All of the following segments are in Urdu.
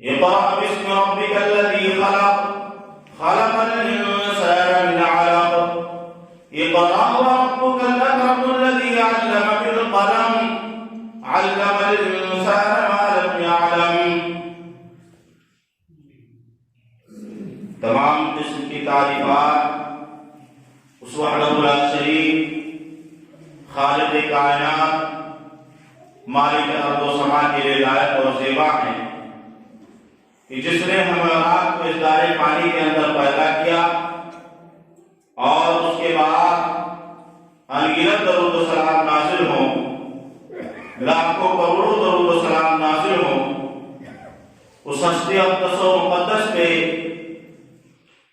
اقرأ باسم ربك الذي خلق خلق الإنسان من علق اقرأ وربك الأكرم الذي علم بالقلم علم الإنسان ما لم يعلم۔ تمام قسم کی تعریفات اس وحدہ لا شریک خالق کائنات مالک ارض و سما کے لیے لائق اور زیبا ہیں کہ جس نے ہمیں اور آپ کو اس دائرے پانی کے اندر پیدا کیا اور اس کے بعد انگنت درود و سلام نازل ہوں، لاکھوں کروڑوں درود و سلام نازل ہوں اس ہستی اقدس و مقدس پہ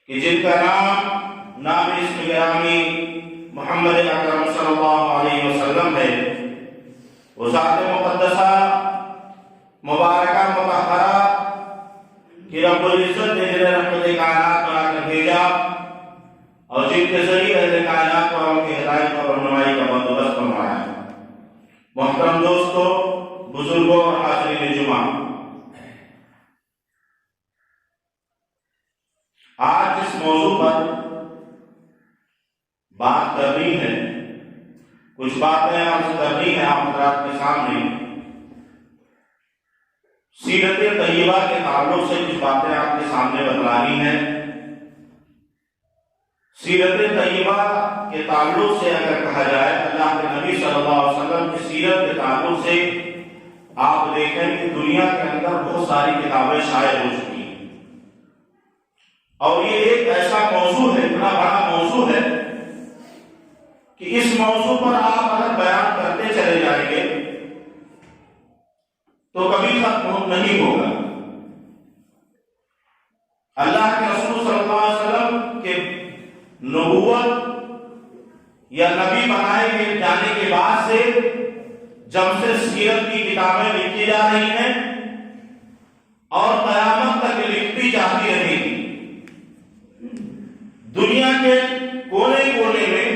کہ جن کا نام اسم گرامی محمد اکرم صلی اللہ علیہ وسلم ہے۔ وہ ذات مقدسہ مبارکہ مطہرہ کہ رب العزت نے جنہیں رحمت کائنات بنا کر بھیجا اور جن کے ذریعے اہل کائنات کو ان کی ہدایت اور رہنمائی کا بندوبست فرمایا ہے۔ محترم دوستو، بزرگوں اور حاضرین جمعہ، آج جس موضوع پر بات کرنی ہے، کچھ باتیں عرض کرنی ہے آپ حضرات کے سامنے، سیرت طیبہ کے تعلق سے کچھ باتیں آپ کے سامنے بتلانی ہے۔ سیرت طیبہ کے تعلق سے اگر کہا جائے، اللہ کے نبی صلی اللہ علیہ وسلم کی سیرت کے تعلق سے آپ دیکھیں کہ دنیا کے اندر بہت ساری کتابیں شائع ہو چکی ہیں، اور یہ ایک ایسا موضوع ہے، اتنا بڑا موضوع ہے کہ اس موضوع پر آپ اگر بیان کرتے چلے جائیں گے تو کبھی ختم نہیں ہوگا۔ اللہ کے رسول صلی اللہ علیہ وسلم کے نبوت یا نبی بنائے جانے کے بعد سے جب سے سیرت کی کتابیں لکھی جا رہی ہیں اور قیامت تک لکھتی جاتی رہے گی، دنیا کے کونے کونے میں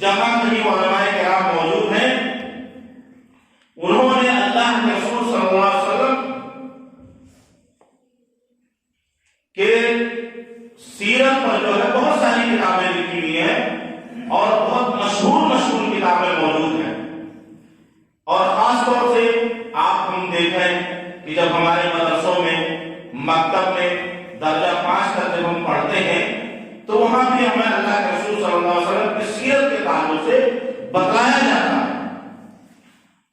جہاں کہیں علماء کرام موجود ہیں، انہوں نے اللہ کے رسول صلی اللہ علیہ وسلم کے سیرت پر جو ہے بہت ساری کتابیں لکھی ہوئی ہیں اور بہت مشہور کتابیں موجود ہیں۔ اور خاص طور سے آپ ہم دیکھیں کہ جب ہمارے مدرسوں میں مکتب میں درجہ 5 تک جب ہم پڑھتے ہیں تو وہاں بھی ہمیں اللہ کے رسول صلی اللہ علیہ وسلم کی سیرت کے تعلق سے بتلایا جاتا ہے،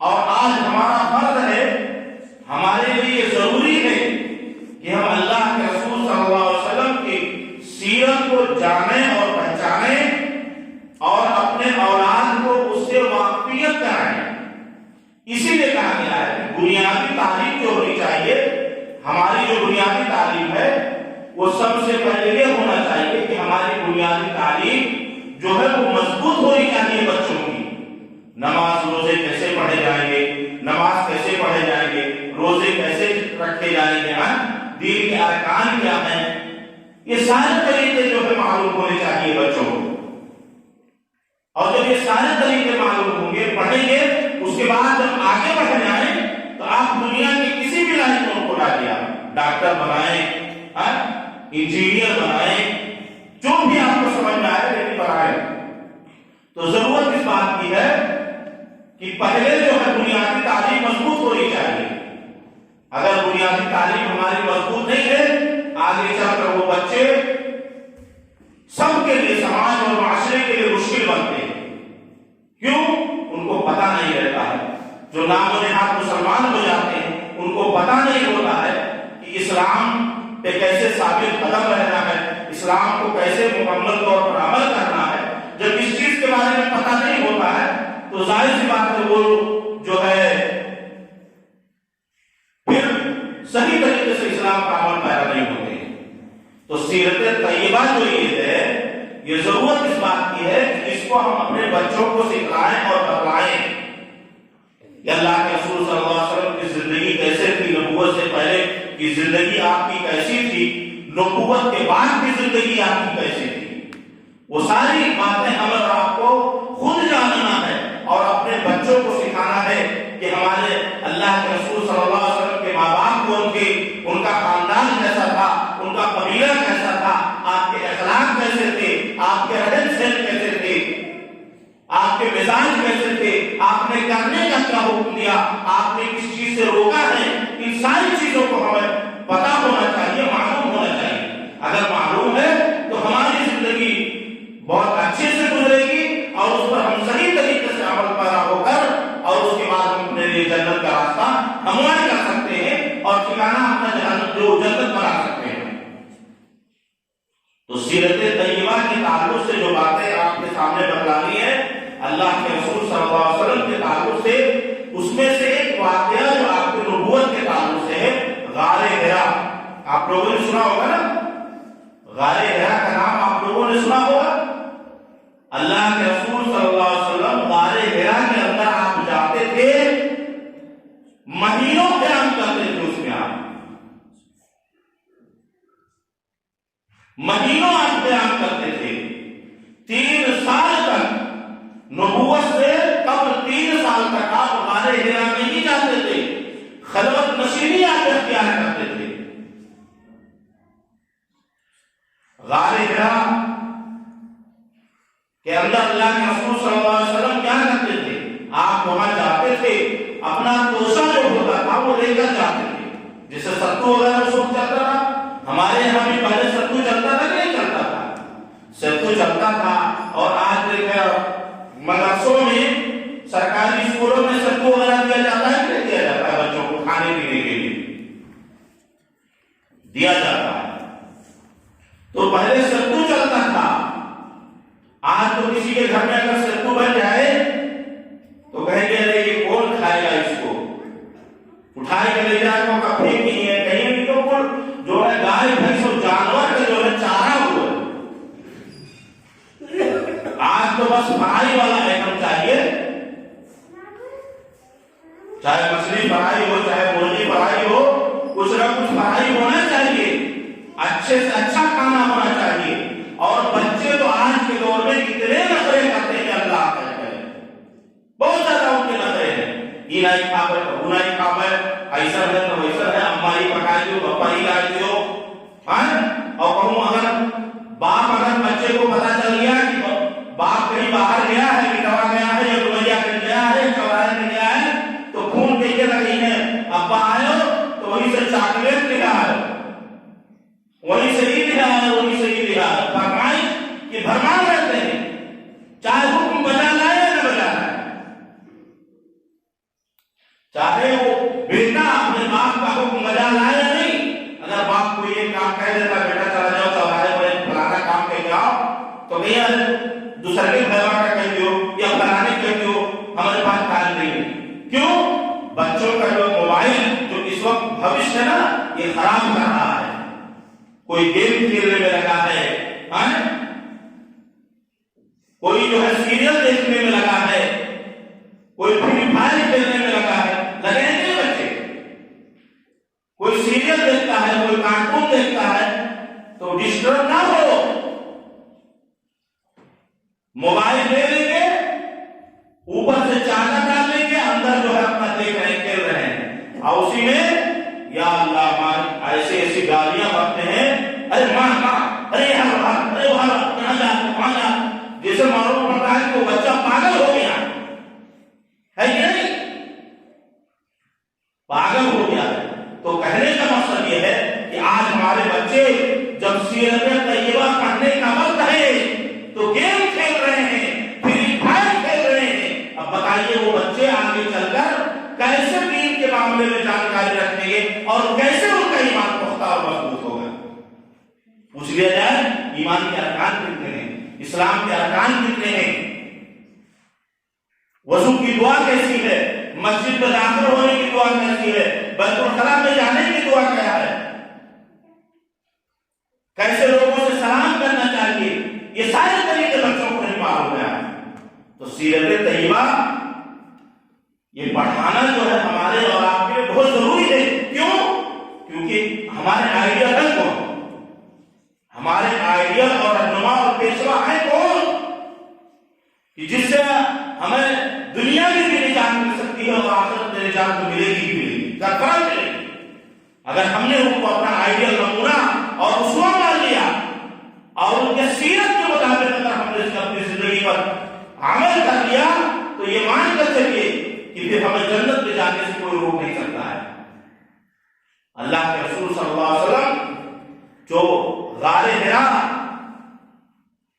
اور آج ہمارا فرض ہے، ہمارے لیے یہ ضروری ہے کہ ہم اللہ کے رسول صلی اللہ علیہ وسلم کی سیرت کو جانیں اور پہچانیں اور اپنے اولاد کو اس سے واقفیت کرائیں۔ اسی لیے کہا گیا ہے کہ بنیادی تعلیم جو ہونی چاہیے، ہماری جو بنیادی تعلیم ہے وہ سب سے پہلے یہ ہونا چاہیے کہ ہماری بنیادی تعلیم جو ہے وہ مضبوط ہونی چاہیے بچوں کی۔ نماز روزے کیسے پڑھے جائیں گے، نماز کیسے پڑھے جائیں گے، روزے کیسے رکھے جائیں گے، دین کے ارکان کیا ہیں، یہ سارے طریقے جو ہے معلوم ہونے چاہیے بچوں کو۔ اور جب یہ سارے طریقے معلوم ہوں گے، پڑھیں گے، اس کے بعد جب آگے بڑھ جائیں تو آپ دنیا کی کسی بھی لائن میں ان کو ڈالیے، ڈاکٹر بنائیں، انجینئر بنائیں، جو بھی آپ کو سمجھ میں آئے لیکن بنائیں۔ تو ضرورت اس بات کی ہے کہ پہلے جو ہے بنیادی تعلیم مضبوط ہونی چاہیے۔ اگر بنیادی تعلیم ہماری مضبوط نہیں ہے، آگے چل کر وہ بچے سب کے لیے، سماج اور معاشرے کے لیے مشکل بنتے ہیں۔ کیوں؟ ان کو پتہ نہیں رہتا ہے۔ جو نام و نہاد مسلمان ہو جاتے ہیں ان کو پتہ نہیں ہوتا ہے کہ اسلام پہ کیسے ثابت قدم رہنا ہے، اسلام کو کیسے مکمل طور پر عمل کرنا ہے۔ جب اس چیز کے بارے میں پتہ نہیں ہوتا ہے تو ظاہر سی بات ہے وہ جو ہے پھر صحیح طریقے سے اسلام کا عمل پیرا نہیں ہوتے ہیں۔ تو سیرت طیبہ جو یہ ہے، یہ ضرورت اس بات کی ہے کہ اس کو ہم اپنے بچوں کو سکھائیں اور بتلائیں کہ اللہ کے رسول صلی اللہ علیہ وسلم کی زندگی کیسے تھی، نبوت سے پہلے کی زندگی آپ کی کیسی تھی، نبوت کے بعد کی زندگی آپ کی کیسی تھی۔ وہ ساری باتیں ہمیں اور آپ کو خود جاننا ہے اور اپنے بچوں کو سکھانا ہے کہ ہمارے اللہ کے رسول صلی اللہ علیہ وسلم کے ماں باپ کو ان کا خاندان آپ کے رہن سہن کیسے تھے، آپ کے مزاج کیسے تھے، آپ نے کرنے کا کیا حکم دیا، آپ نے کس چیز سے روکا ہے، ان ساری چیزوں کو ہمیں پتا ہونا چاہیے، معلوم ہونا چاہیے۔ اگر معلوم ہے تو ہماری زندگی بہت اچھے سے گزرے گی اور اس پر ہم صحیح طریقے سے عمل پیرا ہو کر اور اس کے بعد ہم اپنے لیے جنت کا راستہ ہموار کر سکتے ہیں اور ٹھکانہ اپنا جو جنت بنا سکتے ہیں۔ تو سیرت طیبہ کے تعلق سے جو باتیں آپ کے سامنے بتلانی ہے اللہ کے رسول صلی اللہ علیہ وسلم کے تعلق سے، اس میں سے ایک واقعہ جو آپ کی نبوت کے تعلق سے ہے، غار حرا۔ آپ لوگوں نے سنا ہوگا نا، غار حرا کا نام آپ لوگوں نے سنا ہوگا۔ اللہ کے رسول صلی اللہ علیہ وسلم غار حرا کے اندر آپ جاتے تھے، مہینوں قیام کرتے تھے، اس میں آپ مہینوں آپ قیام کرتے تھے، 3 سال تک، نبوت سے قبل 3 سال تک آپ غار حرا میں ہی جاتے تھے، خلوت نشینی آپ اختیار کرتے تھے۔ غار حرا کے اندر اللہ کے رسول صلی اللہ علیہ وسلم کیا کرتے تھے؟ آپ وہاں جاتے تھے، اپنا توشہ جو ہوتا تھا وہ لے کر جاتے تھے، جسے ستو وغیرہ اس وقت چلتا تھا۔ ہمارے یہاں بھی پہلے ستو چلتا تھا کہ نہیں چلتا تھا؟ ستو چلتا تھا، اور آج مدرسوں میں، سرکاری اسکولوں میں ستو وغیرہ دیا جاتا ہے کہ دیا جاتا ہے؟ بچوں کو کھانے پینے کے لیے دیا جاتا ہے۔ تو پہلے ستو چلتا تھا، آج تو کسی کے گھر میں اگر ستو بن جائے تو کہیں گے ارے یہ کون کھائے گا، اس کو اٹھائے کے لے جائے گا، کپڑے نہیں ہے کہیں بھی، تو جو ہے گائے بھینس اور جانور کا جو ہے چارہ ہوا ہے۔ آج تو بس فرائی والا آئٹم چاہیے، چاہے مچھلی فرائی ہو، چاہے مرغی فرائی ہو، کچھ نہ کچھ فرائی ہونا چاہیے، اچھے سے اچھا کھانا ہونا چاہیے۔ اور بچے تو آج کے دور میں کتنے نخرے کرتے ہیں، اللہ کہتے ہیں بہت زیادہ ان کے نخرے ہیں، یہ نہیں کھا پائے، وہ نہیں کھا پائے، ایسا ہے تو ویسا ہے، اما ہی پکائی دو، پپا ہی لائی دو۔ اور کہوں اگر باپ اگر بچے کو پتا چل گیا کہ باپ کہیں باہر گیا ہے، بٹوا گیا ہے، یا رویا کر گیا ہے، چوراہے میں گیا ہے، تو فون دے کے لگی ہے، ابا آئے ہو تو وہیں سے چاکلیٹ لیا ہے، وہیں سے ہی لیا ہے، وہیں سے ہی لیا ہے، فرمائی کہ بھرمان رہتے ہیں، چاہے حکم بجا لائے یا نہ بجا لائے، چاہے وہ بیٹا اپنے باپ کا حکم بجا لائے یا نہیں۔ اگر باپ کو یہ کام کہہ دیتا بیٹا چلا جاؤ چوراہے پر فلانا کام کہہ جاؤ، تو بھیا دوسرے کے بھیوا کا کہہ دیو یا فلانے کہہ دیو، ہمارے پاس ٹائم نہیں۔ کیوں؟ بچوں کا جو موبائل جو اس وقت بھوش ہے نا، یہ خراب کر رہا ہے، کوئی گیم کھیلنے میں لگا ہے، کوئی جو ہے سیریل دیکھنے میں لگا ہے، کوئی فری فائر کھیلنے میں لگا ہے، لگے ہیں بچے، کوئی سیریل دیکھتا ہے، کوئی کارٹون دیکھتا ہے، تو ڈسٹرب نہ ہو، موبائل لے لیں گے، اوپر سے چارجر ڈال لیں گے، اندر جو ہے اپنا دیکھ رہے ہیں، کھیل رہے ہیں، اور اسی میں یا اللہ مان ایسی ایسی گالیاں بکتے ہیں، ارے ماں ماں، ارے ارے کہاں جا کہاں جا، جیسے معلوم پڑتا ہے کہ وہ بچہ پاگل ہو گیا ہے کہ نہیں، پاگل ہو گیا ہے۔ تو کہنے کا مقصد یہ ہے کہ آج ہمارے بچے جب سیرت طیبہ پڑھنے کا وقت ہے تو گیم کھیل رہے ہیں، فری فائر کھیل رہے ہیں۔ اب بتائیے وہ بچے آگے چل کر کیسے دین کے معاملے میں جانکاری رکھیں گے اور کیسے ان کا ایمان پختہ اور مضبوط ہوگا؟ پوچھ لیا جائے ایمان کے ارکان کتنے ہیں، اسلام کے ارکان کتنے ہیں، وضو کی دعا کیسی ہے، مسجد میں داخل ہونے کی دعا کیسی ہے، بیت الخلا میں جانے کی دعا کیا ہے، کیسے لوگوں سے سلام کرنا چاہیے، یہ سارے طریقے بچوں کو نہیں معلوم ہے۔ تو سیرت طیبہ یہ پڑھانا جو ہے ہمارے اور آپ کے لیے بہت ضروری ہے۔ کیوں؟ کیونکہ ہمارے آئیڈیل ہے کون، ہمارے آئیڈیل اور رہنما اور پیشوا ہے کون، کہ جس سے ہمیں دنیا میں بھی نجات مل سکتی ہے اور آخرت میں نجات تو ملے گی ہی ملے گی، کفارہ ملے گی۔ اگر ہم نے ان کو اپنا آئیڈیل نمونہ اور اسوہ مان لیا اور ان کے سیرت کے مطابق اگر رسول صلی اللہ علیہ وسلم جو غار حرا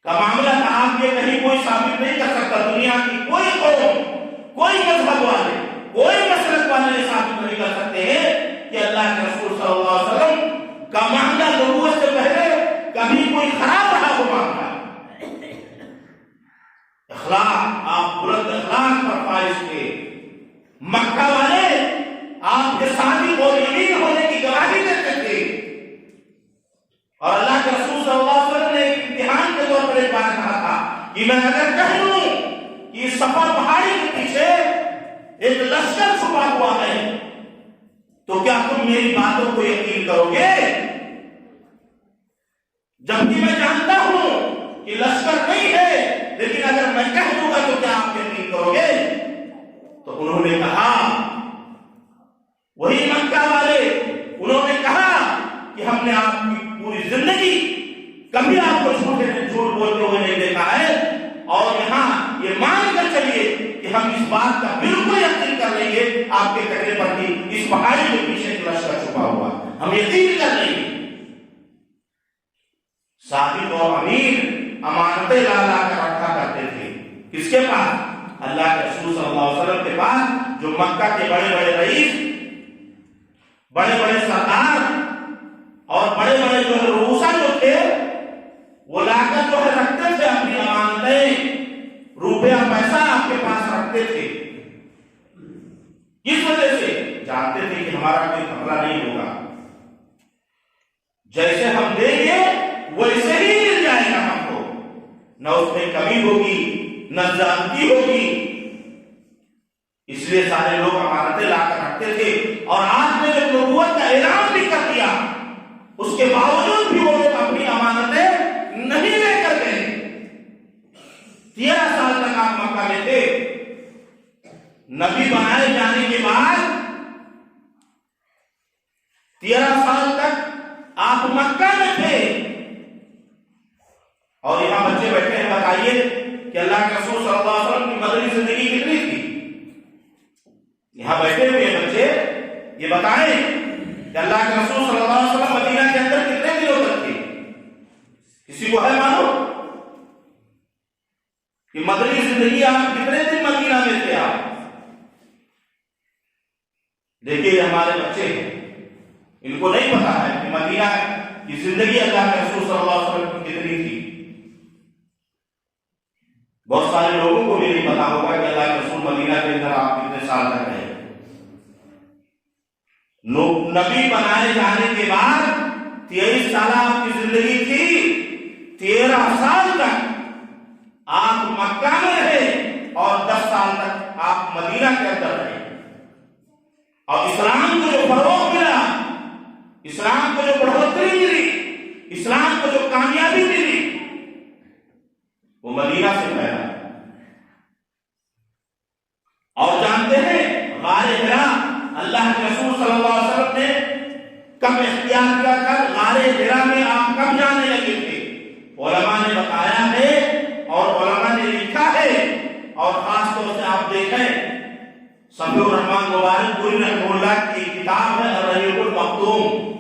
کا معاملہ تھا، آپ یہ کہیں کوئی ثابت نہیں کر سکتا، دنیا کی کوئی قوم، کوئی مذہب والے، کوئی مسلک والے ثابت نہیں کر سکتے ہیں کہ اللہ کے رسول صلی اللہ علیہ وسلم کا معاملہ نبوت سے پہلے کبھی کوئی خراب رہا ہو معاملہ۔ اخلاق، آپ بلند اخلاق پر فائز تھے، مکہ والے آپ کے صادق اور یقین ہونے کی گواہی دیتے تھے، اور اللہ کے رسول صلی اللہ علیہ وسلم نے ایک امتحان کے طور پر ایک بات کہا تھا کہ میں اگر کہہ دوں کہ صفا پہاڑی کے پیچھے ایک لشکر چھپا ہوا ہے تو کیا تم میری باتوں کو یقین کرو گے؟ جبکہ میں جانتا ہوں کہ لشکر نہیں ہے، لیکن اگر میں کہہ دوں گا تو کیا آپ یقین کرو گے؟ تو انہوں نے کہا، وہی مکہ والے انہوں نے کہا کہ ہم نے آپ کی پوری زندگی کبھی آپ کو جھوٹ بولتے ہوئے نہیں دیکھا ہے، اور یہاں یہ مان کر چلیے کہ ہم اس بات کا بالکل یقین کر لیں گے آپ کے کہنے پر کہ اس پہاڑی کے پیچھے ایک لشکر چھپا ہوا، ہم یقین کر لیں گے۔ صادق اور امین امانتیں لا لا کر رکھا کرتے تھے، کس کے پاس؟ اللہ کے رسول صلی اللہ علیہ وسلم کے پاس، جو مکہ کے بڑے بڑے رئیس، بڑے بڑے سردار اور بڑے بڑے جو ہے روسا جو تھے، وہ لا کر جو ہے رکھتے تھے اپنی امانتیں، روپیہ پیسہ آپ کے پاس رکھتے تھے، اس وجہ سے جانتے تھے کہ ہمارا کوئی خطرہ نہیں ہوگا، جیسے ہم دیں گے ویسے ہی مل جائے گا ہم کو، نہ اس میں کمی ہوگی نہ زیادتی ہوگی۔ اس لیے سارے لوگ امانتیں لا کر رکھتے تھے، اور آج میں جب نبوت کا اعلان بھی کر دیا، اس کے باوجود بھی وہ لوگ اپنی امانتیں نہیں لے کر گئے۔ 13 سال تک آپ مکہ میں تھے، نبی بنائے جانے کے بعد 13 سال تک آپ مکہ میں تھے، اور یہاں بچے بیٹھے ہیں، بتائیے کہ اللہ کے رسول صلی اللہ علیہ وسلم کی مدنی زندگی کتنی تھی؟ یہاں بیٹھے ہوئے بچے یہ بتائیں کہ اللہ کے رسول صلی اللہ علیہ وسلم مدینہ کے اندر کتنے دنوں تک تھے؟ کسی کو ہے معلوم کہ مدنی زندگی آپ کتنے دن مدینہ میں تھے؟ آپ دیکھیے ہمارے بچے ہیں، ان کو نہیں پتا ہے کہ مدینہ کی زندگی اللہ کے رسول صلی اللہ علیہ وسلم کی کتنی تھی۔ بہت سارے لوگوں کو بھی نہیں پتا ہوگا کہ اللہ کے رسول مدینہ کے اندر آپ کتنے سال تک رہے۔ نبی بنائے جانے کے بعد 23 سال آپ کی زندگی تھی، 13 سال تک آپ مکہ میں رہے، اور 10 سال تک آپ مدینہ کے اندر رہے، اور اسلام کو جو فروغ ملا، اسلام کو جو بڑھوتری ملی، اسلام کو جو کامیابی ملی، وہ مدینہ سے پہلا۔ اور جانتے ہیں غار حرا اللہ کے رسول صلی اللہ علیہ وسلم نے کب اختیار کیا تھا؟ غار حرا میں آپ کب جانے لگے تھے؟ علماء نے بتایا ہے اور علماء نے لکھا ہے، اور خاص طور سے آپ دیکھیں صفی الرحمان مبارک پوری رحمہ اللہ کی کتاب ہے الرحیق المختوم،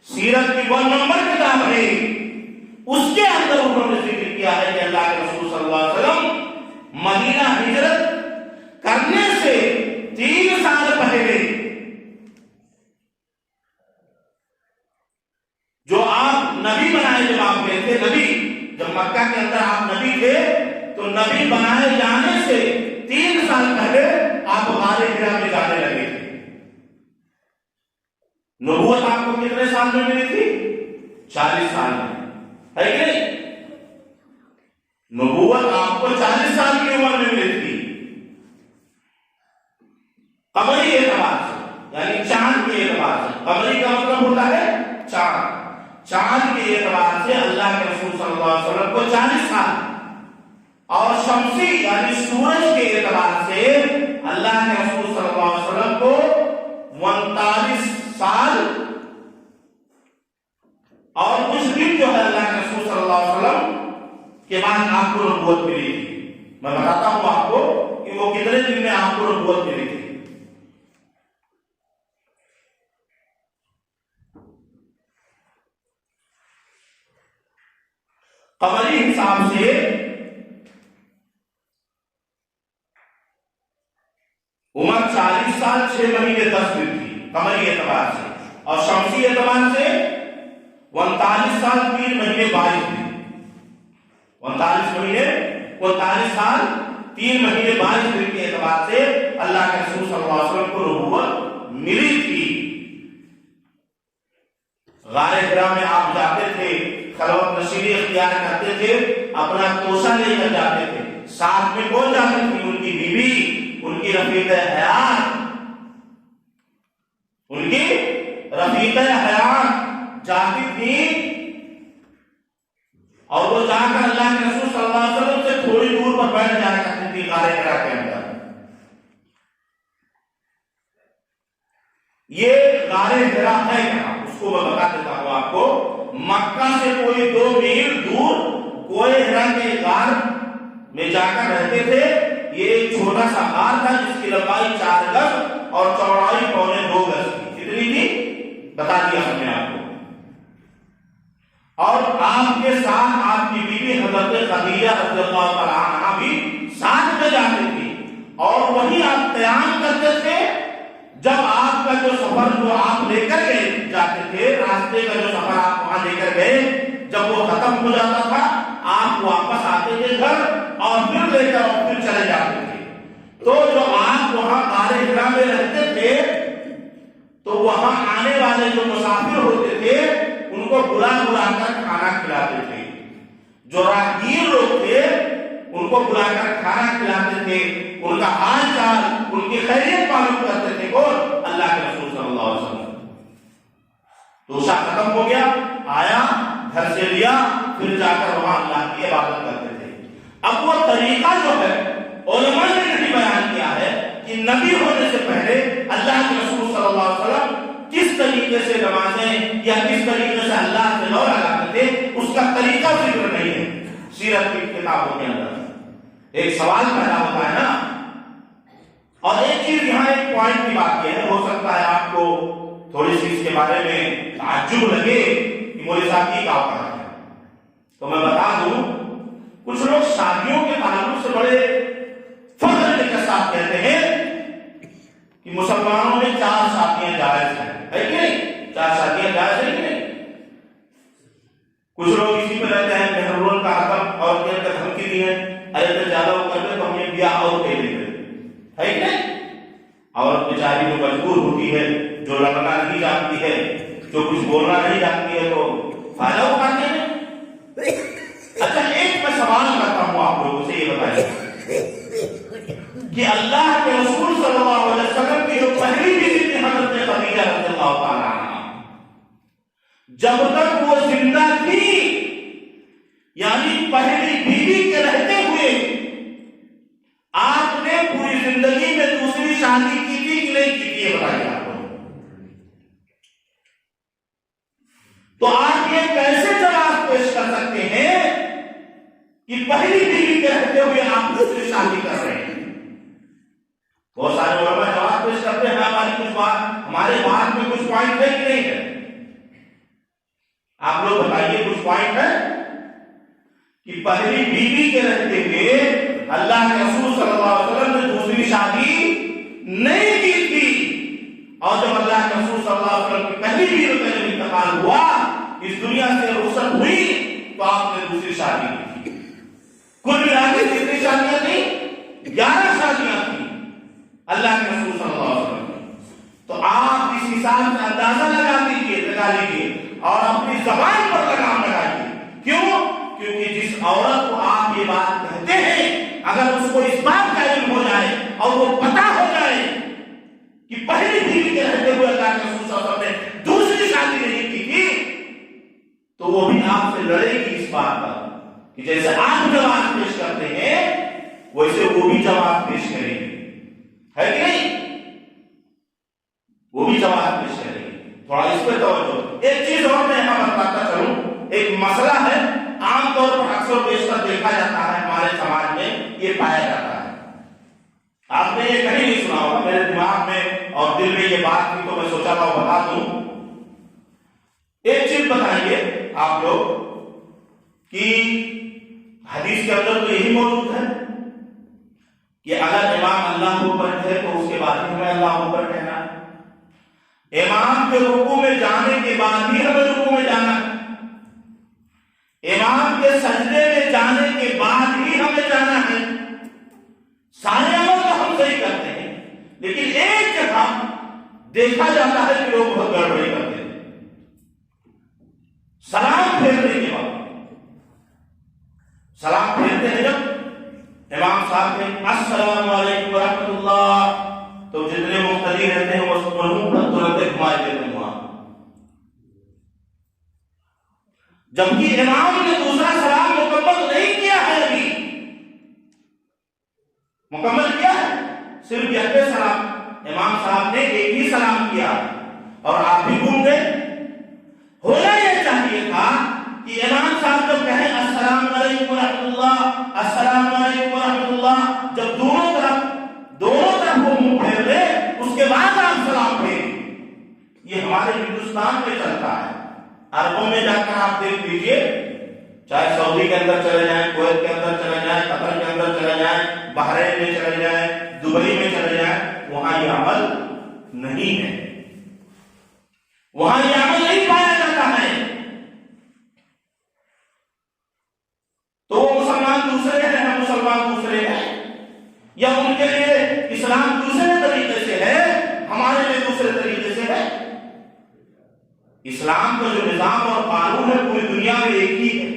سیرت کی 1 نمبر کتاب ہے، اس کے اندر انہوں نے ذکر کیا ہے کہ اللہ کے رسول صلی اللہ علیہ وسلم مدینہ ہجرت کرنے سے 3 سال پہلے جو آپ نبی بنائے، جب آپ گئے تھے نبی، جب مکہ کے اندر آپ نبی تھے تو نبی بنائے جانے سے 3 سال پہلے آپ غار حرا میں جانے لگے تھے۔ نبوت آپ کو کتنے سال میں ملی تھی؟ 40 سال میں، ہے کہ نہیں؟ نبوت آپ کو 40 سال کی عمر میں ملی تھی، قمری اعتبار سے، یعنی چاند کے اعتبار سے۔ قمری کا مطلب ہوتا ہے چاند، چاند کے اعتبار سے اللہ کے رسول صلی اللہ علیہ وسلم کو 40 سال، اور شمسی یعنی سورج کے اعتبار سے اللہ کے رسول صلی اللہ علیہ وسلم کو 39 سال اور کچھ دن جو ہے اللہ کے رسول صلی اللہ علیہ وسلم کے بعد آپ کو نبوت ملی تھی۔ میں بتاتا ہوں آپ کو کہ وہ کتنے دن میں آپ کو نبوت ملی تھی۔ قمری حساب سے عمر 40 سال 6 مہینے 10 دن تھی قمری اعتبار سے، اور شمسی اعتبار سے 39 سال 3 مہینے 22 دن، 39 سال 3 مہینے 22 دن کے اعتبار سے اللہ کے رسول صلی اللہ علیہ وسلم کو نبوت ملی تھی۔ غار حرا میں آپ جاتے تھے، خلوت نشینی اختیار کرتے تھے، اپنا توشہ لے کر جاتے تھے، ساتھ میں کون جاتے تھے؟ ان کی بیوی، ان کی رفیق حیات، ان کی رفیق حیات جاتی تھی، اور وہ جا کر اللہ کے رسول صلی اللہ علیہ وسلم سے تھوڑی دور پر بیٹھ جایا کرتی تھی غار حرا کے اندر۔ یہ غار حرا ہے کہاں؟ اس کو میں بتا دیتا ہوں آپ کو۔ مکہ سے کوئی 2 میل دور کوہ حرا کے غار میں جا کر رہتے تھے۔ یہ ایک چھوٹا سا غار تھا جس کی لمبائی 4 گز اور چوڑائی 2.25 گز تھی۔ کتنی تھی؟ بتا دیا ہم نے آپ کو۔ اور آپ کے ساتھ آپ کی بیوی حضرت خدیجہ رضی اللہ تعالی عنہا بھی ساتھ میں جاتی تھی، اور وہیں آپ قیام کرتے تھے۔ جب آپ کا جو سفر جو آپ لے کر گئے جاتے تھے، راستے کا جو سفر آپ وہاں لے کر گئے، جب وہ ختم ہو جاتا تھا آپ واپس آتے تھے گھر، اور پھر لے کر اور پھر چلے جاتے تھے۔ تو جو آپ وہاں غار حرا میں رہتے تھے، تو وہاں آنے والے جو مسافر ہوتے تھے ان کو بلا کر کھانا کھلاتے تھے۔ جو راہگیر لوگ تھے ان کو بلا کر کھانا کھلاتے تھے، ان کا حال چال، ان کی خیریت معلوم کرتے تھے۔ کون؟ اللہ کے رسول صلی اللہ علیہ وسلم۔ توشہ ختم ہو گیا، آیا گھر سے لیا، پھر جا کر وہاں اللہ کی عبادت کرتے تھے۔ اب وہ طریقہ جو ہے علماء نے نہیں بیان کیا ہے کہ نبی ہونے سے پہلے اللہ کے رسول صلی اللہ علیہ وسلم کس طریقے سے نمازیں یا کس طریقے سے اللہ سے لو لگاتے تھے، اس کا طریقہ ذکر نہیں ہے سیرت کی کتابوں کے اندر۔ ایک سوال پیدا ہوتا ہے نا، اور ایک چیز یہاں ایک پوائنٹ کی بات یہ ہے، ہو سکتا ہے آپ کو تھوڑی سی اس کے بارے میں تعجب لگے کہ مولوی صاحب کی کیا کرنا ہے، تو میں بتا دوں، کچھ لوگ شادیوں کے تعلق سے بڑے فخر کے ساتھ کہتے ہیں کہ مسلمانوں میں 4 شادیاں جائز ہیں، ہے کہ نہیں؟ 4 شادیاں جائز ہیں کہ نہیں؟ کچھ لوگ اسی پہ رہتے ہیں، محرون کا حکم اور کہہ کر دھمکی دی ہے، اگر زیادہ وہ کرتے تو ہم یہ بیاہ اور کہہ دیتے، ہے کہ نہیں؟ عورت بیچاری جو مجبور ہوتی ہے، جو لڑنا نہیں جانتی ہے، جو کچھ بولنا نہیں جانتی ہے، تو فائدہ اٹھاتے ہیں۔ اچھا، ایک میں سوال کرتا ہوں آپ لوگوں سے، یہ بتائیے کہ اللہ کے رسول صلی اللہ علیہ وسلم کی جو پہلی بیوی تھی حضرت خدیجہ رضی اللہ تعالی عنہا، جب تک وہ زندہ تھی، یعنی پہلی بیوی کے رہتے ہوئے، آپ نے پوری زندگی میں دوسری شادی کی تھی کہ نہیں کی تھی؟ یہ بتائیے آپ کو۔ تو آپ یہ کیسے جواب پیش کر سکتے ہیں کہ پہلی بیوی کے رہتے ہوئے آپ دوسری شادی کر رہے ہیں؟ بہت سارے علماء جواب پیش کرتے ہیں، ہمارے بات میں کچھ پوائنٹ ہے کہ نہیں ہے؟ آپ لوگ بتائیے، کچھ پوائنٹ ہے کہ پہلی بیوی کے رہتے ہوئے اللہ کے رسول صلی اللہ علیہ وسلم نے دوسری شادی نہیں کی تھی، اور جب اللہ کے رسول صلی اللہ علیہ وسلم کی پہلی بیوی کا جب انتقال ہوا، اس دنیا سے رخصت ہوئی، تو آپ نے دوسری شادی کی تھی۔ کل ملا کے کتنی شادیاں تھیں؟ 11 شادیاں تھیں اللہ کے رسول صلی اللہ علیہ وسلم۔ تو آپ اس حساب سے اندازہ لگا لیجیے اور اپنی زبان پر لگام لگائیے۔ کیوں؟ کیونکہ جس عورت کو آپ یہ بات کہتے ہیں، اگر اس کو اس بات کا علم ہو جائے اور وہ پتہ ہو جائے کہ پہلی بیوی کے رہتے ہوئے اللہ کے رسول صلی اللہ علیہ وسلم نے دوسری شادی نہیں کی تھی، تو وہ بھی آپ سے لڑے گی اس بات پر کہ جیسے آپ جواب پیش کرتے ہیں ویسے وہ بھی جواب پیش کرے گی، ہے کہ نہیں؟ وہ بھی جواب پیش کرے گی۔ تھوڑا اس پہ توجہ۔ ایک چیز اور میں یہاں بتاتا چلوں، ایک مسئلہ ہے عام طور پر اکثر بیشتر دیکھا جاتا ہے ہمارے سماج میں، یہ پایا جاتا ہے، آپ نے یہ کہیں نہیں سنا ہوگا، میرے دماغ میں اور دل میں یہ بات تھی تو میں سوچا تھا وہ بتا دوں۔ ایک چیز بتائیے آپ لوگ کہ کے اندر تو یہی موجود ہے کہ اگر امام اللہ اوپر ہے تو اس کے بعد ہی ہمیں اللہ اوپر کہنا ہے، امام کے رکوع میں جانے کے بعد ہی ہمیں رکوع میں جانا ہے، امام کے سجدے میں جانے کے بعد ہی ہمیں جانا ہے۔ سارے عمل تو ہم صحیح کرتے ہیں، لیکن ایک جگہ دیکھا جاتا ہے کہ لوگ بہت گڑبڑی کرتے ہیں۔ سلام پھیرنے کے بعد، سلام پھیرتے ہیں جب امام صاحب نے السلام علیکم ورحمۃ اللہ، تو جتنے مقتدی رہتے ہیں وہ ترنت گھمائے دیتے ہیں وہاں، جبکہ امام نے دوسرا سلام مکمل نہیں کیا ہے، ابھی مکمل کیا ہے صرف یہ سلام، امام صاحب نے ایک ہی سلام کیا اور آپ بھی گھوم گئے۔ ہونا یہ چاہیے تھا کہ امام صاحب جب کہیں السلام علیکم ورحمۃ اللہ، السلام علیکم ورحمۃ اللہ، جب دونوں طرف وہ منہ پھیر لے اس کے بعد آپ سلام پھیریں۔ یہ ہمارے ہندوستان میں چلتا ہے، عربوں میں جا کر آپ دیکھ لیجئے، چاہے سعودی کے اندر چلے جائیں، کویت کے اندر چلے جائیں، قطر کے اندر چلے جائیں، بحرین میں چلے جائیں، دبئی میں چلے جائیں، وہاں یہ عمل نہیں ہے، وہاں یہ عمل نہیں پایا جاتا ہے۔ تو وہ مسلمان دوسرے ہیں، ہم مسلمان دوسرے ہیں، یا ان کے لیے اسلام دوسرے طریقے سے ہے، ہمارے لیے دوسرے طریقے سے ہے؟ اسلام کا جو نظام اور قانون ہے پوری دنیا میں ایک ہی ہے۔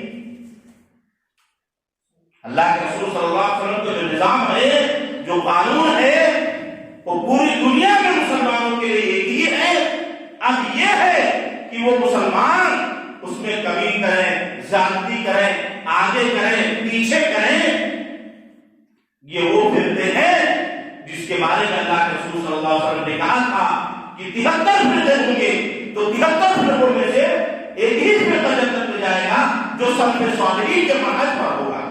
اللہ کے رسول صلی اللہ علیہ وسلم کا جو نظام ہے، جو قانون ہے، وہ پوری دنیا میں مسلمانوں کے لیے ایک ہی ہے۔ اب یہ ہے کہ وہ مسلمان اس میں کمی کریں، زیادتی کریں، آگے کریں، پیچھے کریں، یہ وہ فرقے ہیں جس کے بارے میں اللہ کے رسول صلی اللہ علیہ وسلم نے کہا تھا کہ 73 فرقے ہوں گے، تو 73 فرقوں میں سے ایک ہی فرقہ جنت میں جائے گا جو سلف صالحین کے منہج پر ہوگا۔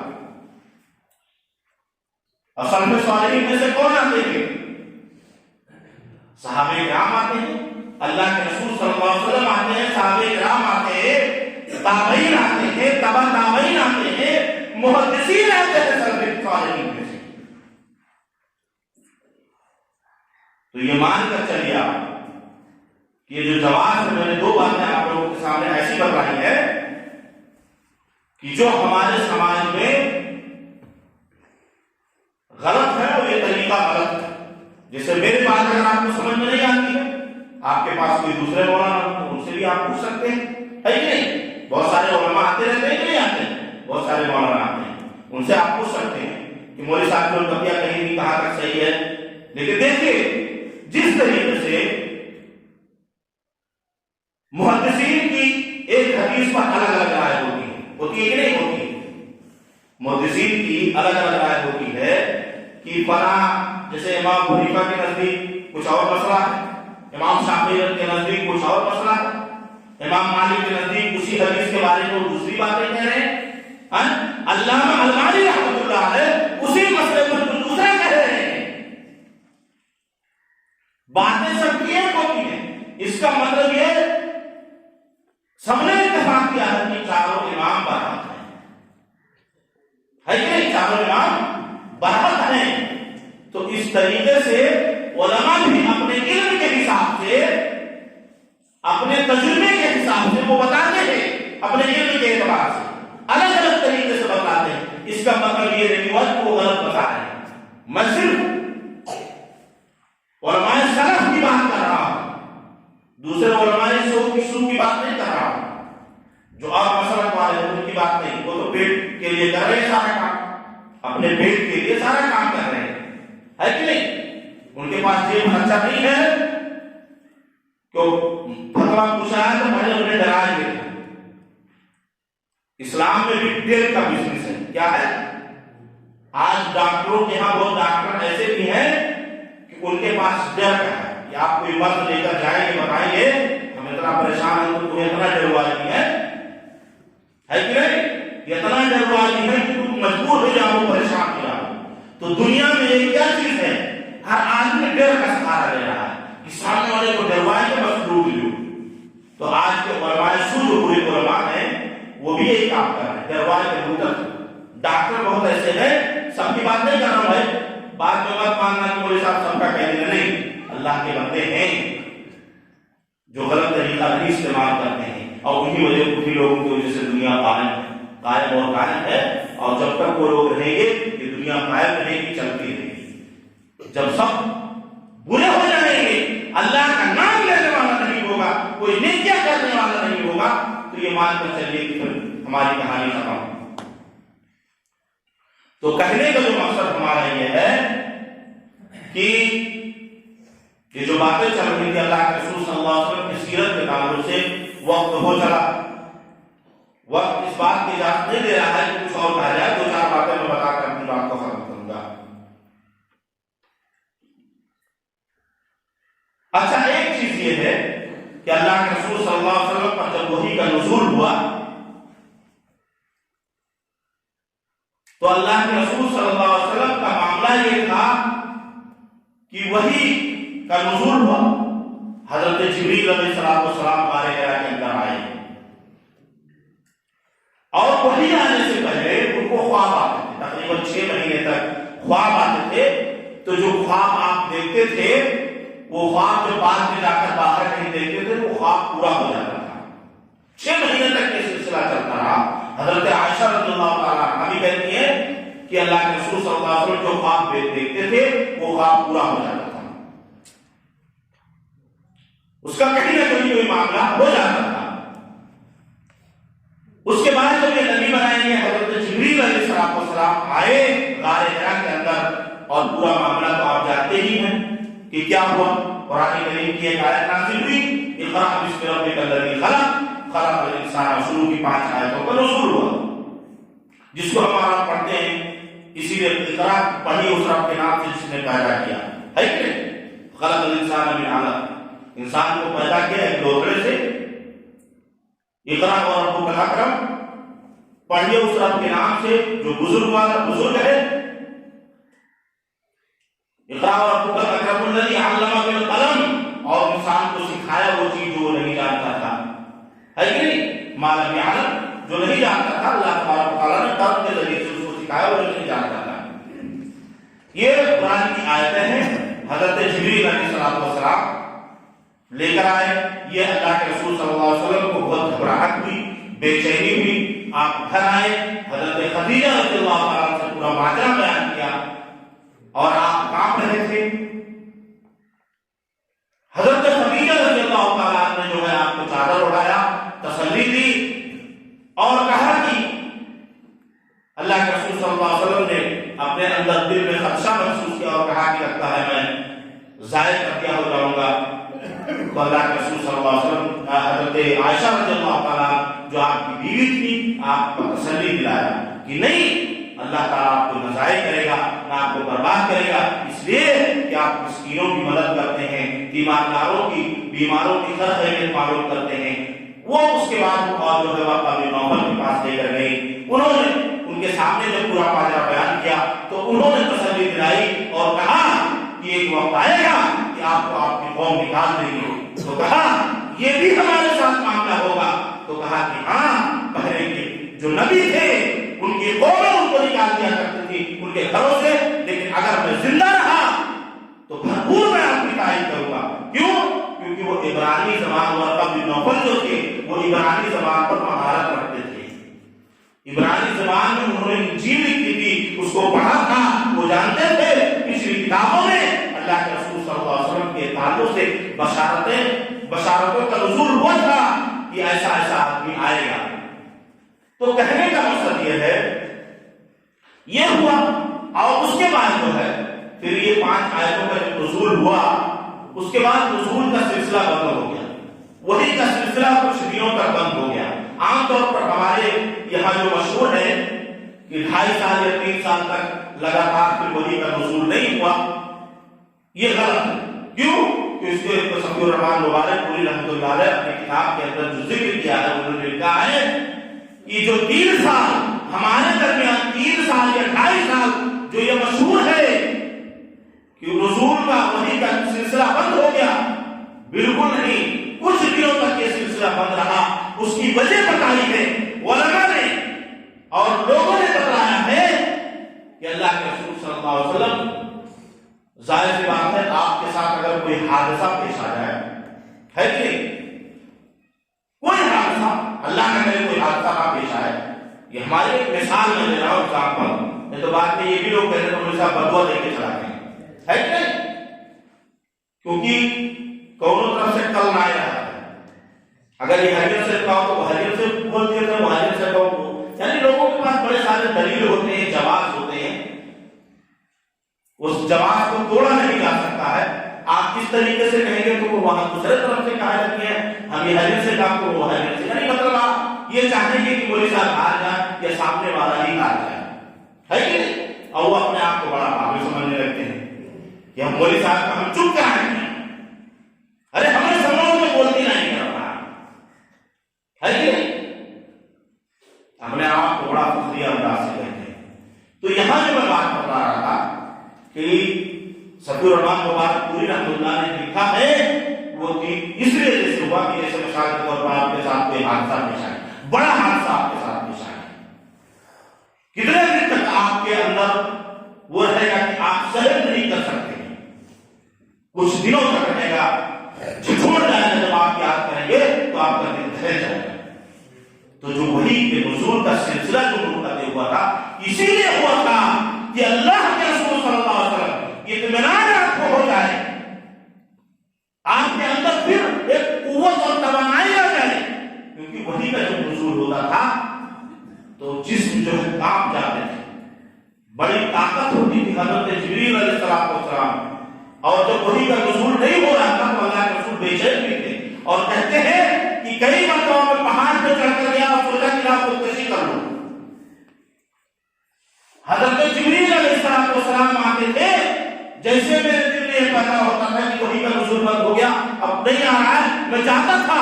اور سلف صالحین میں سے کون آتے ہیں؟ صحابہ کرام آتے ہیں، اللہ کے رسول صلی اللہ علیہ وسلم آتے ہیں، صحابہ کرام آتے ہیں، تابعین آتے ہیں، تبع تابعین آتے ہیں، محدثین آتے ہیں سلف صالحین میں سے۔ تو یہ مان کر چلیے آپ، یہ جو جواب ہے، میں نے دو باتیں آپ لوگوں کے سامنے ایسی بتائی ہے کہ جو ہمارے سماج میں غلط ہے، اور یہ طریقہ غلط ہے۔ جیسے میرے بات اگر آپ کو سمجھ میں نہیں آتی ہے، آپ کے پاس کوئی دوسرے مولانا تو ان سے بھی آپ پوچھ سکتے ہیں، ہے کہ نہیں؟ بہت سارے علماء آتے رہتے ہیں کہ نہیں آتے ہیں؟ بہت سارے مولانا آتے ہیں، ان سے آپ پوچھ سکتے ہیں کہ مولوی صاحب جو تبیہ کہیں بھی کہاں تک صحیح ہے۔ لیکن دیکھیے جس طریقے سے محدثین کی ایک حدیث پر الگ الگ رائے ہوتی ہے کہ نہیں ہوتی؟ محدثین کی الگ الگ رائے ہوتی ہے کہ فلاں، جیسے امام حنیفہ کے نزدیک کچھ اور مسئلہ ہے، امام شافعی کے نزدیک کچھ اور مسئلہ ہے، امام مالک کے نزدیک اسی حدیث کے بارے میں دوسری باتیں کہہ رہے ہیں، علامہ البانی رحمۃ اللہ علیہ اسی مسئلے پر کچھ دوسرا کہہ رہے ہیں۔ باتیں سب کی ایک ہوتی ہیں، اس کا مطلب یہ سب نے اتفاق کیا ہے کہ چاروں امام برحق ہیں، ہے کہ نہیں؟ چاروں امام برحق ہیں۔ تو اس طریقے سے علماء بھی اپنے علم کے حساب سے، اپنے تجربے کے حساب سے وہ بتاتے ہیں، اپنے علم کے اعتبار سے الگ الگ طریقے سے بتاتے ہیں۔ اس کا مطلب یہ نہیں ہوا کہ وہ غلط بتا رہے ہیں۔ میں صرف علماء سلف کی بات کر رہا ہوں، دوسرے علماء سو کی بات نہیں کر رہا ہوں، جو آپ مسلک والے ہیں ان کی بات نہیں۔ وہ تو پیٹ کے لیے کر رہے ہیں سارا کام، اپنے پیٹ کے لیے سارا کام کر رہے ہیں، ہے کہ نہیں؟ ان کے پاس جیب خرچہ نہیں ہے کہ فتوا پوچھا ہے تو بڑے انہیں ڈرا دیے۔ اسلام میں بھی ڈر کا بزنس ہے۔ کیا ہے؟ آج ڈاکٹروں کے یہاں بہت ڈاکٹر ایسے بھی ہیں کہ ان کے پاس ڈر کا ہے کہ آپ کوئی مرض لے کر جائیں گے، بتائیں گے ہم اتنا پریشان ہیں، تمہیں اتنا ڈروا دی ہے کہ نہیں؟ اتنا ڈروا دی ہے کہ تم مجبور ہو جاؤ، پریشان ہو جاؤ۔ تو دنیا میں یہ کیا چیز ہے؟ ہر آدمی ڈر کا سہارا لے رہا ہے کہ سامنے والے کو ڈروائے کہ بس ڈوب لوں۔ تو آج کے علماء سو جو پورے علماء ہیں وہ بھی یہی کام کر رہے ہیں، ڈروائے کے ڈاکٹر بہت ایسے ہیں، سب کی بات نہیں کر رہا ہوں بھائی، بات میں مت ماننا کہ مولوی صاحب سب کا کہہ دینا، نہیں، اللہ کے بندے ہیں جو غلط طریقہ نہیں استعمال کرتے ہیں، اور انہی لوگوں کی وجہ سے دنیا قائم ہے، اور جب تک وہ لوگ رہیں گے یہ دنیا قائم رہے گی، چلتی رہے گی۔ جب سب برے ہو جائیں گے، اللہ کا نام لینے والا نہیں ہوگا، کوئی نیکیاں کرنے والا نہیں ہوگا، تو یہ مان کر چلیے کہ پھر ہماری کہانی ختم۔ تو کہنے کا جو مقصد ہمارا یہ ہے کہ یہ جو باتیں چل رہی تھی اللہ کے رسول صلی اللہ علیہ وسلم کی سیرت کے تعلق سے، وقت ہو چلا، وقت اس بات کی اجازت نہیں دے رہا ہے کہ کچھ اور کہا جائے، دو چار باتیں میں بتا کر اپنی بات کو ختم کروں گا۔ اچھا، ایک چیز یہ ہے کہ اللہ کے رسول صلی اللہ علیہ وسلم پر جب وحی کا نزول ہوا تو اللہ کے رسول صلی اللہ علیہ وسلم کا معاملہ یہ تھا کہ وحی کا نزول ہوا، حضرت جبریل علیہ السلام غار حرا کے اندر آئے، اور وحی آنے سے پہلے ان کو خواب آتے تھے، تقریباً 6 مہینے تک خواب آتے تھے۔ تو جو خواب آپ دیکھتے تھے وہ خواب جو بعد میں جا کر باہر نہیں دیکھتے تھے، وہ خواب پورا ہو جاتا تھا۔ 6 مہینے تک یہ سلسلہ چلتا رہا۔ حضرت عائشہ رضی اللہ تعالیٰ عنہا بھی کہتی ہے کہ اللہ کے رسول صلی اللہ علیہ وسلم جو خواب دیکھتے تھے وہ خواب پورا ہو جاتا تھا، اس کا کہیں نہ کہیں کوئی معاملہ ہو جاتا تھا۔ اس کے بعد جب یہ نبی بنائے گئے، حضرت جبریل علیہ السلام آئے غار حرا کے اندر، اور پورا معاملہ تو آپ جانتے ہی ہیں کہ کیا ہوا۔ قرآن کریم کی ایک آیت نازل ہوئی، اقرأ باسم ربک الذی خلق خلق الانسان، شروع کی 5 آیتوں کا نزول ہوا، جس کو ہم پڑھتے ہیں، اسی لیے اقرأ پڑھی اس رب کے نام سے جس نے پیدا کیا ہے کہ نہیں؟ خلق الانسان من علق، انسان کو پیدا کیا ایک لوتھڑے سے۔ اقرأ وربک الاکرم، پڑھیے اس رب کے نام سے جو بزرگ والا بزرگ ہے۔ اقرأ وربک الاکرم الذی علم بالقلم، اور انسان کو سکھایا وہ چیز جو وہ نہیں جانتا تھا، ہے کہ نہیں؟ ما لم یعلم، جو نہیں جانتا تھا اللہ تبارک و تعالیٰ نے قلم کے ذریعے سے اس کو سکھایا، وہ نہیں جانتا تھا۔ یہ قرآن کی آیتیں ہیں، حضرت جبریل علیہ السلام لے کر آئے۔ یہ اللہ کے رسول صلی اللہ علیہ وسلم کو بہت گھبراہٹ ہوئی، بے چینی ہوئی، آپ گھر آئے، حضرت خدیجہ رضی اللہ تعالیٰ سے پورا ماجرا بیان کیا، اور آپ کانپ رہے تھے۔ حضرت خدیجہ رضی اللہ تعالیٰ نے جو ہے آپ کو چادر اڑایا، تسلی دی، اور کہا کہ اللہ کے رسول صلی اللہ علیہ وسلم نے اپنے اندر دل میں خدشہ محسوس کیا، اور کہا کہ لگتا ہے میں ضائع کر دیا ہو جاؤں گا۔ تو اللہ کے رسول صلی اللہ علیہ وسلم حضرت عائشہ رضی اللہ تعالیٰ جو آپ کی بیوی تھی، آپ کو تسلی دلایا کہ نہیں، اللہ تعالیٰ آپ کو نہ ضائع کرے گا نہ آپ کو برباد کرے گا، اس لیے کہ آپ مسکینوں کی مدد کرتے ہیں، تیمارداروں کی، بیماروں کی خیر خیریت معلوم کرتے ہیں۔ وہ اس کے بعد اور جو ہے واقعہ بن نوفل کے پاس لے کر گئی، انہوں نے ان کے سامنے جب پورا ماجرا بیان کیا تو انہوں نے تسلی دلائی اور کہا کہ ایک وقت آئے گا کہ آپ کو آپ کی قوم نکال دیں گے۔ تو کہا یہ بھی ہمارے ساتھ معاملہ ہوگا، تو کہا کہ ہاں، پہلے کے جو نبی تھے ان کی قومیں ان کو نکال دیا کرتی تھی ان کے گھروں سے، لیکن اگر میں زندہ رہا تو بھرپور میں آپ کی تعریف کروں گا۔ کیوں؟ کیونکہ وہ عبرانی زبان، ورقہ بن نوفل جو تھے وہ عبرانی زبان پر مہارت رکھتے تھے، عبرانی زبان میں انہوں نے انجیل لکھی تھی، اس کو پڑھا تھا، وہ جانتے تھے پچھلی کتابوں میں اللہ کے رسول صلی اللہ علیہ وسلم کے تعلق سے بشارتوں کا نزول ہوا تھا کہ ایسا ایسا آدمی آئے گا۔ تو کہنے کا مقصد یہ ہے، یہ ہوا، اور اس کے بعد جو ہے پھر یہ 5 آیتوں کا جو نزول ہوا، اس کے بعد نزول کا سلسلہ بند ہو گیا، وہی کا سلسلہ کچھ دنوں تک بند ہو گیا۔ عام طور پر ہمارے یہاں جو مشہور ہے کہ 2.5 سال یا 3 سال تک لگاتار پھر وہی کا نزول نہیں ہوا، یہ غلط ہے۔ کیوں؟ کہ اس کے صفی الرحمن مبارک پوری رحمۃ اللہ علیہ اپنی کتاب کے اندر جو ذکر کیا ہے، انہوں نے لکھا ہے کہ جو 3 سال ہمارے درمیان 3 سال یا 2.5 سال جو یہ مشہور ہے کہ نزول کا وحی کا سلسلہ بند ہو گیا، بالکل نہیں، کچھ دنوں تک یہ سلسلہ بند رہا۔ اس کی وجہ بتائی ہے علماء نے اور لوگوں نے بتایا ہے اللہ علیہ وسلم ظاہر سی بات ہے آپ کے ساتھ اگر کوئی حادثہ پیش آ جائے ہے کہ کوئی حادثہ اللہ نہ کرے کوئی حادثہ نہ پیش آئے، یہ ہماری ایک مثال میں لے رہا ہوں ایگزامپل، نہیں تو بعد میں یہ بھی لوگ کہتے ہیں تو صاحب بدوا دے کے چلا گئے ہے کہ نہیں، کیونکہ کونوں طرف سے کل نہ آیا ہے، اگر یہ حجر سے کہو تو وہ حجر سے بول دیتے ہیں، وہ حجر سے کہو، یعنی لوگوں کے پاس بڑے سارے دلیل ہوتے ہیں، جواز ہوتے ہیں، اس جواز کو توڑا نہیں جا سکتا ہے۔ آپ کس طریقے سے کہیں گے تو وہ وہاں دوسرے طرف سے کہا جاتی ہے، ہم یہ حجر سے کہا تو وہ حجر سے، یعنی مطلب آپ یہ چاہیں گے کہ مولوی صاحب ہار جائیں یا سامنے والا ہی ہار جائے ہے کہ نہیں، اور وہ اپنے آپ کو بڑا قابل سمجھنے لگتے ہیں کہ ہم مولوی صاحب کا ہم چپ کرائیں گے، ارے ہمیں سمجھو میں بولتی نہیں کر رہا ہے کہ نہیں، اپنے آپ کو بڑا فخریہ انداز سے کہتے ہیں۔ تو یہاں جو میں بات کر رہا تھا کہ صفی الرحمان مبارک پوری رحمۃ اللہ نے لکھا ہے، وہ اس لیے جیسے ہوا کہ جیسے مثال کے طور پر آپ کے ساتھ کوئی حادثہ پیش آئے، بڑا حادثہ آپ کے ساتھ پیش آئے، کتنے دن تک آپ کے اندر وہ رہے گا کہ آپ سہن نہیں کر سکتے، کچھ دنوں تک رہے گا، جھوٹ جائے گا، جب آپ یاد کریں گے تو آپ کا دل دہل جائے گا۔ تو جو وحی کے نزول کا سلسلہ جو منقطع ہوا تھا، اسی لیے ہوا تھا کہ اللہ کے رسول صلی اللہ علیہ وسلم اطمینان آپ کو ہو جائے، آپ کے اندر پھر ایک قوت اور توانائی آ جائے، کیونکہ وحی کا جب نزول ہوتا تھا تو جسم جو ہے کانپ جاتے تھے، بڑی طاقت ہوتی تھی حضرت جبریل علیہ السلام، اور جب وحی کا نزول نہیں ہو رہا تھا تو اللہ کے رسول بے چین بھی تھے، اور کہتے ہیں کہ کئی مرتبہ میں پہاڑ پہ چڑھ کر گیا اور سوچا کہ آپ خودکشی کر لوں، حضرت جبریل علیہ السلام آتے تھے، جیسے میرے دل میں یہ پیدا ہوتا تھا کہ وحی کا نزول بند ہو گیا، اب نہیں آ رہا ہے، میں چاہتا تھا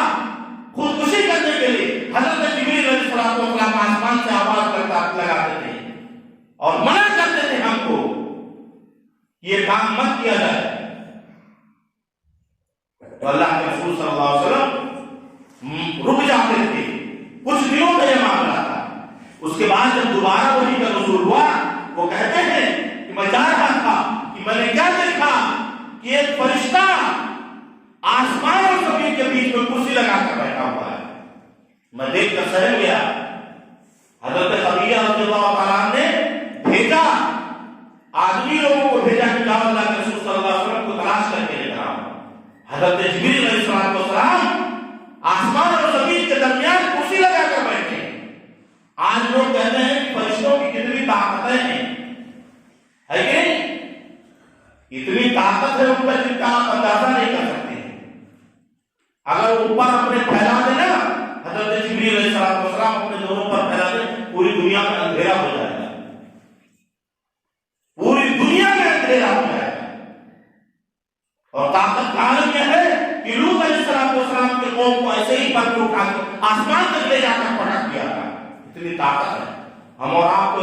خودکشی کرنے کے لیے، حضرت جبریل علیہ السلام آسمان سے آواز لگاتے تھے اور منع کرتے تھے ہم کو یہ کام مت کیا جائے، تو اللہ کے رسول صلی اللہ علیہ وسلم رک جاتے تھے، کچھ دنوں کا یہ معاملہ تھا۔ اس کے بعد جب دوبارہ وحی کا نزول ہوا، وہ کہتے ہیں کہ میں جا رہا تھا کہ میں نے کیا دیکھا کہ ایک فرشتہ آسمان اور زمین کے بیچ میں کرسی لگا کر بیٹھا ہوا ہے، میں دیکھ کر سہم گیا۔ حضرت خدیجہ رضی اللہ تعالیٰ نے بھیجا، آدمی لوگوں کو بھیجا کہ جاؤ اللہ کے رسول صلی اللہ علیہ وسلم کو تلاش کر کے لے کر آؤ۔ حضرت جبریل علیہ السلام آسمان اور زمین کے درمیان کرسی لگا کر بیٹھے۔ آج لوگ کہتے ہیں کہ فرشتوں کی کتنی طاقتیں ہیں، ہے کہ نہیں؟ اتنی طاقت ہے ان کا جن کا آپ اندازہ نہیں کر سکتے۔ اگر اوپر اپنے پھیلا دیں نا، حضرت جبریل علیہ السلام اپنے دونوں پر پھیلا دیں، پوری دنیا میں اندھیرا ہو جائے گا، پوری دنیا میں اندھیرا ہو جائے گا۔ اور طاقت کا عالم یہ ہے کہ لوط علیہ السلام کے قوم کو ایسے ہی پر اٹھا کر آسمان تک لے جا کر پٹک دیا تھا، اتنی طاقت ہے۔ ہم اور آپ کو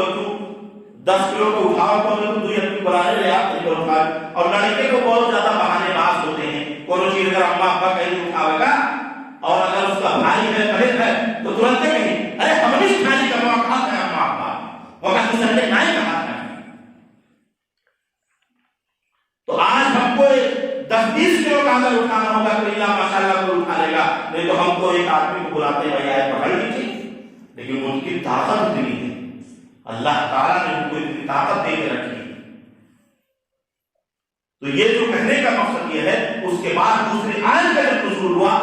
10 کلو کو اٹھاؤ تو دوسری اپنی بلانے لے آپ کو اٹھائے، اور لڑکے کو بہت زیادہ بہانے باز ہوتے ہیں، کوئی چیز اگر اما ابا کہیں اٹھاوے گا، اور اگر اس کا بھائی ہے بہن ہے تو ترنت کہیں ارے ہم نہیں کھانے کا موقع ہے اما ابا، وہ کہتے ہیں سنڈے نہیں کہا ہے۔ تو آج ہم کو 10-20 کلو کا اگر اٹھانا ہوگا تو اللہ ماشاءاللہ کو اٹھا لے گا، نہیں تو ہم کو ایک آدمی کو بلاتے ہیں بھائی آئے پکڑ لیجیے، لیکن ان کی طاقت اتنی ہے، اللہ تعالیٰ نے ان کو اتنی طاقت دے کے رکھی۔ تو یہ جو کہنے کا مقصد یہ ہے، اس کے بعد دوسری آیت کا جب نزول ہوا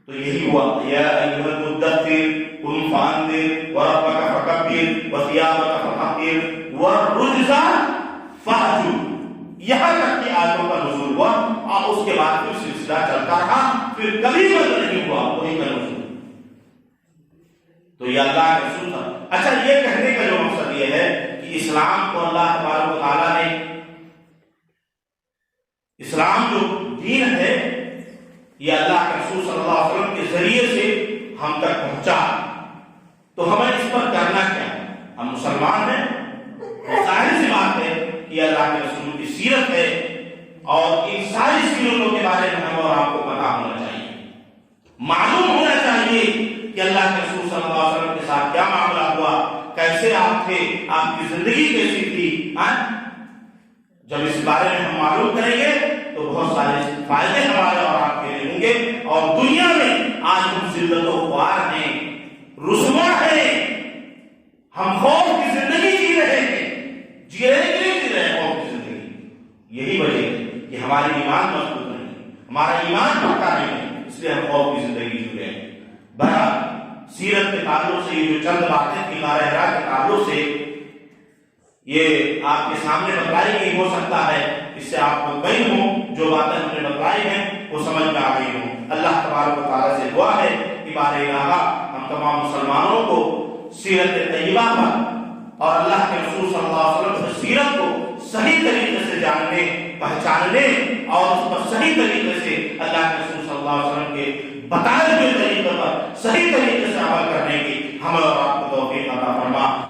تو یہی ہوا، یا ایھا المدثر قم فانذر وربک فکبر وثیابک فطہر والرجز فاہجر، یہاں تک کی آیتوں کا نزول ہوا، اور اس کے بعد پھر سلسلہ چلتا رہا، پھر کبھی بند نہیں ہوا وہی کا نزول۔ تو یہ اللہ کے رسول تھا۔ اچھا، یہ کہنے کا جو مقصد یہ ہے کہ اسلام کو اللہ تبارک و تعالیٰ نے، اسلام جو دین ہے یہ اللہ کے رسول صلی اللہ علیہ وسلم کے ذریعے سے ہم تک پہنچا، تو ہمیں اس پر کرنا کیا ہے؟ ہم مسلمان ہیں، ظاہر سی بات ہے کہ اللہ کے رسول کی سیرت ہے، اور ان ساری سیرتوں کے بارے میں ہم اور آپ کو پتا ہونا چاہیے، معلوم ہونا چاہیے کہ اللہ کے رسول صلی اللہ علیہ وسلم کے ساتھ کیا معاملہ ہوا، کیسے آپ تھے، آپ کی زندگی کیسی تھی، جب اس بارے میں ہم معلوم کریں گے تو بہت سارے فائدے ہمارے اور آپ کے لیے ہوں گے. اور دنیا میں آج ہم ذلت و خوار ہیں, رسوا ہیں, ہم خوف کی زندگی جی رہے ہیں. جی رہے کہ نہیں جی رہے خوف کی زندگی؟ یہی وجہ ہے کہ ہماری ایمان مضبوط نہیں ہے, ہمارا ایمان پکا نہیں ہے, اس لیے ہم خوف کی زندگی جی رہے ہیں. بہرحال سیرت کے تعلق سے یہ جو چند باتیں تھی غار حرا کے تعلق سے یہ آپ کے سامنے بتلائی گئی, ہو سکتا ہے اس سے آپ مطمئن ہوں, جو باتیں ہم نے بتلائی ہیں وہ سمجھ میں آ گئی ہوں. اللہ تبارک و تعالیٰ سے دعا ہے کہ بار الہ ہم تمام مسلمانوں کو سیرت طیبہ پر اور اللہ کے رسول صلی اللہ علیہ وسلم کی سیرت کو صحیح طریقے سے جاننے, پہچاننے اور اس پر صحیح طریقے سے اللہ کے رسول صلی اللہ علیہ وسلم کے بتائے ہوئے طریقے پر صحیح طریقے سے عمل کرنے کی ہمیں اور